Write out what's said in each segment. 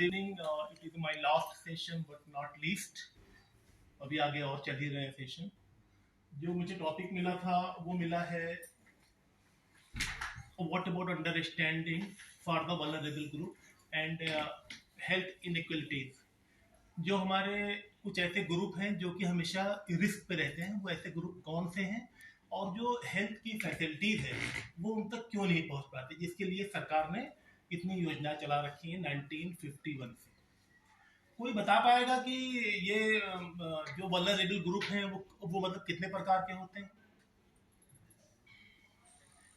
Good evening. It is my last session, but not least. अभी आगे और चल ही रहे हैं सेशन. जो मुझे टॉपिक मिला था वो मिला है what about understanding for the vulnerable group and health inequalities. जो हमारे कुछ ऐसे ग्रुप हैं जो कि हमेशा रिस्क पे रहते हैं, वो ऐसे ग्रुप कौन से हैं और जो हेल्थ की फैसिलिटीज है वो उन तक क्यों नहीं पहुंच पाती, जिसके लिए सरकार ने इतनी योजना चला रखी है 1951 से. कोई बता पाएगा कि ये जो वल्नरेबल ग्रुप हैं वो मतलब कितने प्रकार के होते हैं,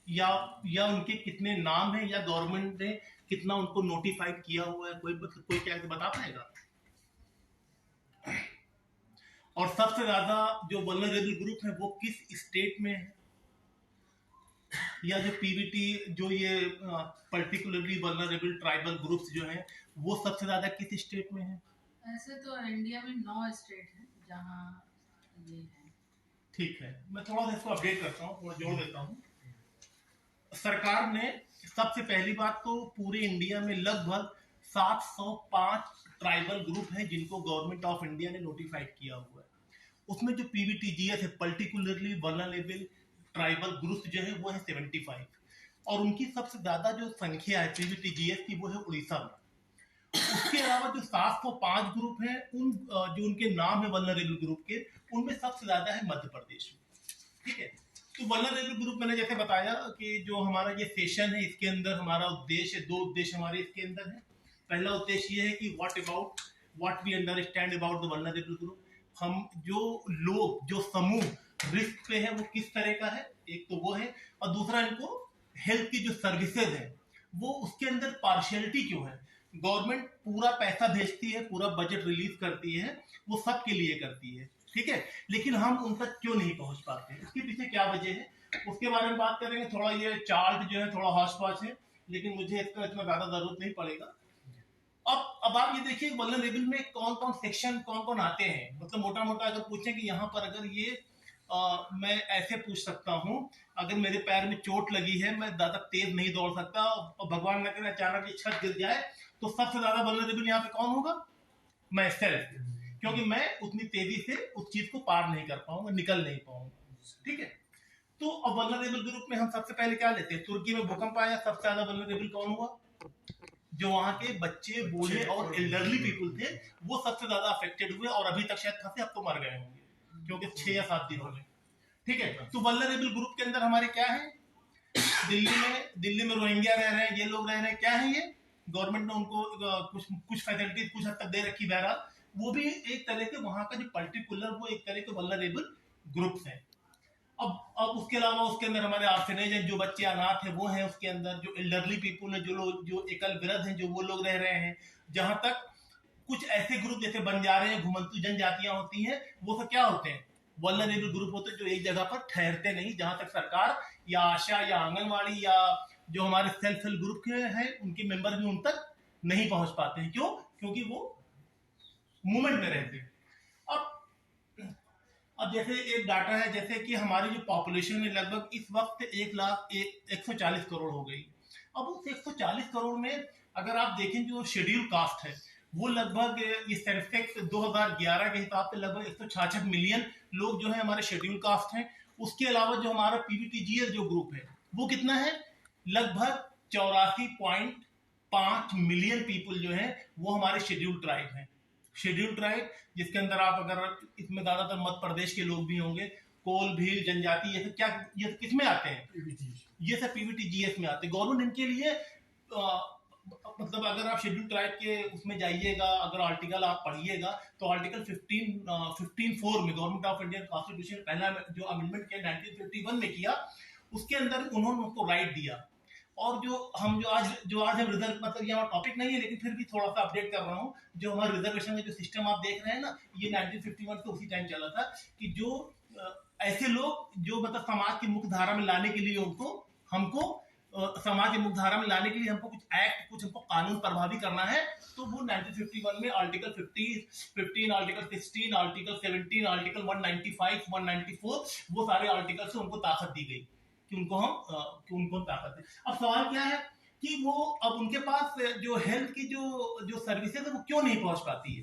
या उनके कितने नाम हैं, या गवर्नमेंट ने कितना उनको नोटिफाइड किया हुआ है? कोई क्या बता पाएगा? और सबसे ज्यादा जो वल्नरेबल ग्रुप है वो किस स्टेट में है, या जो पीवीटी जो ये पर्टिकुलरली वल्नरेबल ट्राइबल ग्रुप्स जो हैं वो सबसे ज्यादा किस स्टेट में है? ऐसे तो इंडिया में 9 स्टेट हैं जहां ये है. ठीक है, मैं थोड़ा सा इसको अपडेट करता हूँ, थोड़ा जोड़ देता हूँ. सरकार ने सबसे पहली बात तो पूरे इंडिया में लगभग 705 ट्राइबल ग्रुप हैं जिनको गवर्नमेंट ऑफ इंडिया ने नोटिफाइड किया हुआ है. उसमें जो पीवीटीजीएस है, पर्टिकुलरली वल्नरेबल ट्राइबल ग्रुप जो है वो है 75, और उनकी सबसे ज्यादा जो संख्या है पीवीटीजीएस की वो है उड़ीसा में. उसके अलावा जो 705 ग्रुप हैं उन जो उनके नाम है वल्नरेबल ग्रुप के, उनमें सबसे ज्यादा है मध्य प्रदेश में. ठीक है, तो वल्नरेबल ग्रुप मैंने जैसे बताया कि जो हमारा ये सेशन है इसके अंदर हमारा उद्देश्य, 2 उद्देश्य हमारे इसके अंदर है. पहला उद्देश्य ये है कि what we understand about the vulnerable group. हम जो लोग, जो समूह रिस्क पे है वो किस तरह का है, एक तो वो है, और दूसरा इनको हेल्थ की जो सर्विसेज है वो उसके अंदर पार्शियलिटी क्यों है. गवर्नमेंट पूरा पैसा भेजती है, पूरा बजट रिलीज करती है, वो सबके लिए करती है, ठीक है, लेकिन हम उन तक क्यों नहीं पहुंच पाते हैं, इसके पीछे क्या वजह है, उसके बारे में बात करेंगे. थोड़ा ये चार्ट जो है थोड़ा हौच पौच है, लेकिन मुझे इसका इतना ज्यादा जरूरत नहीं पड़ेगा. अब आप ये देखिए वल्नरेबल में कौन कौन सेक्शन कौन कौन आते हैं. मतलब मोटा मोटा अगर पूछें कि यहाँ पर अगर ये मैं ऐसे पूछ सकता हूँ, अगर मेरे पैर में चोट लगी है, मैं ज्यादा तेज नहीं दौड़ सकता और भगवान न करे अचानक ये छत गिर जाए, तो सबसे ज्यादा वल्नरेबल यहाँ पे कौन होगा? मैं सेल्फ, क्योंकि मैं उतनी तेजी से उस चीज को पार नहीं कर पाऊंगा, निकल नहीं पाऊंगा. ठीक है, तो अब वल्नरेबल ग्रुप में हम सबसे पहले क्या लेते हैं? तुर्की में भूकंप आया, सबसे ज्यादा वल्नरेबल कौन हुआ? जो वहां के बच्चे, बूढ़े और एल्डरली पीपल थे वो सबसे ज्यादा अफेक्टेड हुए, और अभी तक शायद फंसे, अब तो मर गए होंगे क्योंकि 6 या 7 दिन हो गए. ठीक है, तो वल्नरेबल ग्रुप के अंदर हमारे क्या है? दिल्ली में रोहिंग्या रह रहे हैं, ये लोग रह रहे हैं. क्या है ये? गवर्नमेंट ने उनको कुछ फैसिलिटीज कुछ हद तक दे रखी. बहरहाल वो भी एक तरह के वहां का जो पर्टिकुलर वो एक तरह के वल्नरेबल ग्रुप्स हैं. अब उसके अलावा उसके अंदर हमारे ऑर्फनेज हैं, जो बच्चे अनाथ हैं वो हैं उसके अंदर. जो एल्डरली पीपल है, जो लोग जो एकल वृद्ध हैं, जो वो लोग रह रहे हैं. जहां तक कुछ ऐसे ग्रुप जैसे बंजारे हैं, घुमंतू जनजातियां होती हैं, वो सब क्या होते हैं? वल्नरेबल ग्रुप होते हैं, जो एक जगह पर ठहरते नहीं, जहां तक सरकार या आशा या आंगनवाड़ी या जो हमारे सेल्फ हेल्प ग्रुप के हैं उनके मेंबर भी उन तक नहीं पहुंच पाते हैं. क्यों? क्योंकि वो मूवमेंट में रहते हैं. अब जैसे एक डाटा है, जैसे कि हमारी जो पॉपुलेशन है लगभग इस वक्त 1,140 करोड़ हो गई. अब उस 140 करोड़ में अगर आप देखें जो शेड्यूल कास्ट है वो लगभग ये सेंसेक्स 2011 के हिसाब से लगभग 166 मिलियन लोग जो है हमारे शेड्यूल कास्ट हैं. उसके अलावा जो हमारा पीवीटीजीएस जो ग्रुप है वो कितना है? लगभग 84.5 मिलियन पीपल जो है वो हमारे शेड्यूल ट्राइब हैं. शेड्यूल ट्राइब जिसके अंदर आप अगर इसमें ज्यादातर मध्य प्रदेश के लोग भी होंगे, कोल, भील, जनजाति, ये सब क्या ये किस में आते हैं? ये सब पीवीटीजीएस में आते हैं. गवर्नमेंट इनके लिए मतलब अगर आप शेड्यूल ट्राइब के उसमें जाइएगा, अगर आर्टिकल आप पढ़िएगा तो आर्टिकल 15(4) में गवर्नमेंट ऑफ इंडियन कॉन्स्टिट्यूशन पहला जो अमेंडमेंट किया 1951 में किया, उसके अंदर उन्होंने उनको राइट दिया. और जो आज हम रिजर्व, मतलब ये हमारा टॉपिक नहीं है लेकिन फिर भी थोड़ा सा अपडेट कर रहा हूँ. जो हमारा रिजर्वेशन का जो सिस्टम आप देख रहे हैं ना, ये 1951 से उसी टाइम चला था कि जो ऐसे लोग जो मतलब समाज की मुख्य धारा में लाने के लिए हमको समाज की मुख्य धारा में लाने के लिए हमको कुछ एक्ट, कुछ हमको कानून प्रभावी करना है, तो वो 1951 में आर्टिकल 15, आर्टिकल 16, आर्टिकल 17, आर्टिकल 195, 194 वो सारे आर्टिकल से उनको ताकत दी गई कि उनको ताकत है. अब सवाल क्या है कि वो अब उनके पास जो हेल्थ की जो सर्विसेज है वो क्यों नहीं पहुंच पाती है।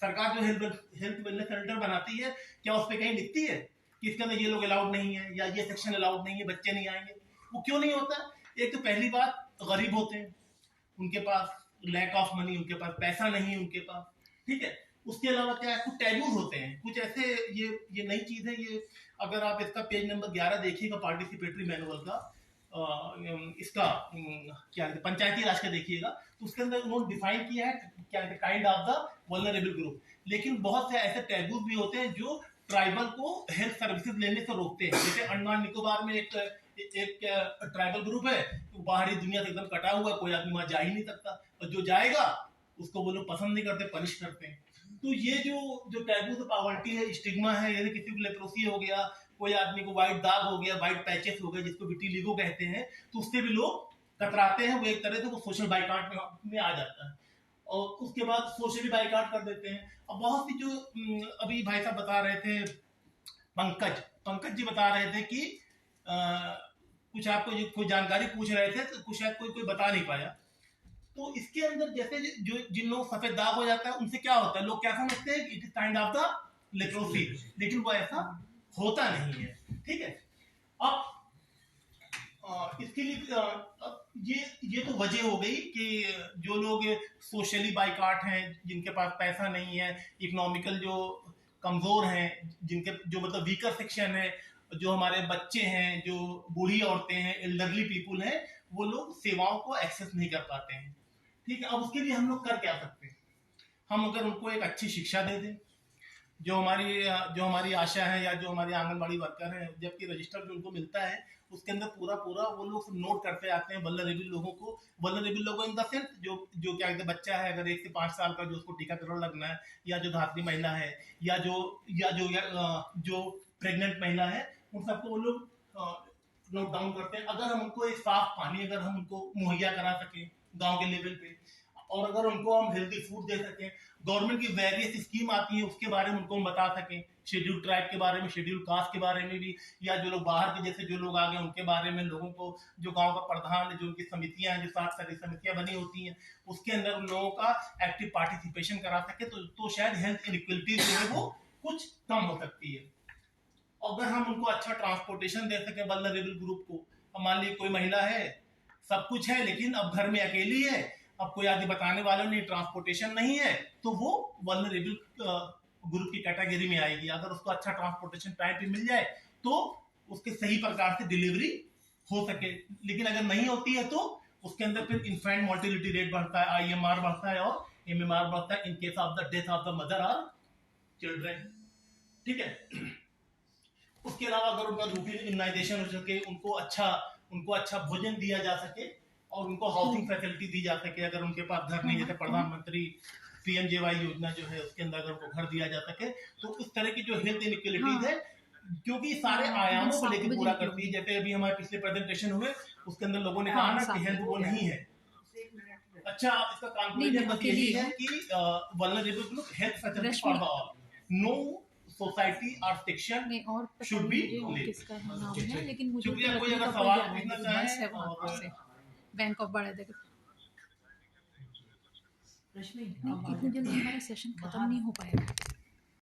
सरकार जो हेल्थ वेलनेस सेंटर बनाती है, क्या उस पर कहीं लिखती है कि इसके अंदर ये लोग अलाउड नहीं है या ये सेक्शन अलाउड नहीं है, बच्चे नहीं आएंगे? वो क्यों नहीं होता? एक तो पहली बात, गरीब होते हैं, उनके पास लैक ऑफ मनी, उनके पास पैसा नहीं है उनके पास, ठीक है। उसके अलावा क्या है, कुछ टैबूज होते हैं, कुछ ऐसे, ये नई चीज है ये। अगर आप इसका पेज नंबर 11 देखिएगा पार्टिसिपेटरी मैनुअल का, इसका क्या कहते हैं, पंचायती राज का देखिएगा, तो उसके अंदर उन्होंने डिफाइन किया है क्या कहते हैं, kind of the vulnerable group. लेकिन बहुत से ऐसे टैबूज भी होते हैं जो ट्राइबल को हेल्थ सर्विसेज लेने से रोकते हैं। जैसे अंडमान निकोबार में एक ट्राइबल ग्रुप है, तो बाहरी दुनिया से एकदम कटा हुआ, कोई आदमी वहां जा ही नहीं सकता, और जो जाएगा उसको वो लोग पसंद नहीं करते, पनिश करते हैं। तो ये जो टैबू पॉवर्टी है, स्टिग्मा है, यदि किसी को लेप्रोसी हो गया, कोई आदमी को व्हाइट दाग हो गया, व्हाइट पैचेस हो गए, जिसको विटिलिगो कहते हैं, तो उससे भी लोग कतराते हैं। वो एक तरह से वो सोशल बाइकाट में आ जाता है, और उसके बाद सोशली बाइकाट कर देते हैं। और बहुत सी जो अभी भाई साहब बता रहे थे, पंकज जी बता रहे थे कि कुछ आपको कोई जानकारी पूछ रहे थे, तो कुछ शायद कोई बता नहीं पाया। तो इसके अंदर जैसे जो जिन लोग सफेद दाग हो जाता है, उनसे क्या होता है, लोग क्या समझते हैं it is kind of the leprosy, लेकिन वो ऐसा होता नहीं है, ठीक है। अब इसके लिए ये तो वजह हो गई कि जो लोग सोशली बाइकाट हैं, जिनके पास पैसा नहीं है, इकोनॉमिकल जो कमजोर हैं, जिनके जो मतलब वीकर सेक्शन है, जो हमारे बच्चे हैं, जो बूढ़ी औरतें हैं, एल्डरली पीपुल हैं, वो लोग सेवाओं को एक्सेस नहीं कर पाते हैं, ठीक है। अब उसके लिए हम लोग कर क्या सकते हैं? हम अगर उनको एक अच्छी शिक्षा दे दें, जो हमारी आशा है या जो हमारे आंगनबाड़ी वर्कर हैं, जबकि रजिस्टर जो उनको मिलता है उसके अंदर पूरा वो लोग नोट करते आते हैं वल्नरेबल लोगों इन द सेंस जो क्या कहते हैं, बच्चा है अगर 1 से 5 साल का, जो उसको टीकाकरण लगना है, या जो धात्री महिला है, या जो प्रेग्नेंट महिला है, उन सबको वो लोग नोट डाउन करते हैं। अगर हम उनको एक साफ पानी अगर हम उनको मुहैया करा सकें गांव के लेवल पे, और अगर उनको हम हेल्दी फूड दे सकें, गवर्नमेंट की वेरियस स्कीम आती है उसके बारे में उनको हम बता सकें, शेड्यूल ट्राइब के बारे में, शेड्यूल कास्ट के बारे में भी, या जो लोग बाहर के जैसे जो लोग आ गए उनके बारे में, लोगों को जो गांव का प्रधान है, जो उनकी समितियां हैं, जो 7 सारी समितियां बनी होती हैं, उसके अंदर उन लोगों का एक्टिव पार्टिसिपेशन करा सके, तो शायद हेल्थ इनइक्वालिटी जो है वो कुछ कम हो सकती है। अगर हम उनको अच्छा ट्रांसपोर्टेशन दे सके वल्नरेबल ग्रुप को, मान लीजिए कोई महिला है, सब कुछ है, लेकिन अब घर में अकेली है, अब कोई आगे बताने वालों नहीं, ट्रांसपोर्टेशन नहीं है, तो वो वल्नरेबल ग्रुप की कैटेगरी में आएगी। अगर उसको अच्छा ट्रांसपोर्टेशन टाइम पे मिल जाए तो उसके सही प्रकार से डिलीवरी हो सके, लेकिन अगर नहीं होती है तो उसके अंदर फिर इन्फेंट मोर्टिलिटी रेट बढ़ता है, IMR बढ़ता है और MMR बढ़ता है in case of the death of the mother और चिल्ड्रन, ठीक है। उसके अलावा अगर उनका रूटीन इम्यूनाइजेशन हो सके, उनको अच्छा भोजन दिया जा सके, और उनको हाउसिंग फैसिलिटी दी जा सके, अगर उनके पास घर नहीं, जैसे प्रधानमंत्री PMJY योजना जो है उसके अंदर अगर उनको घर दिया जा सके, तो इस तरह की जो हेल्थ इनइक्वालिटीज है, क्योंकि सारे आयामों को लेकर पूरा करती है। जैसे अभी हमारे पिछले प्रेजेंटेशन हुए, उसके अंदर लोगों ने कहा ना कि हेल्थ वो नहीं है। अच्छा, इसका कंक्लूजन बस यही है कि vulnerable group health facility for the all, no society और सेक्शन शुड बी किसका नाम है, लेकिन मुझे शुक्रिया। कोई अगर सवाल पूछना चाहे, बैंक ऑफ बड़ौदा के, इतनी जल्दी हमारा सेशन खत्म नहीं हो पाएगा।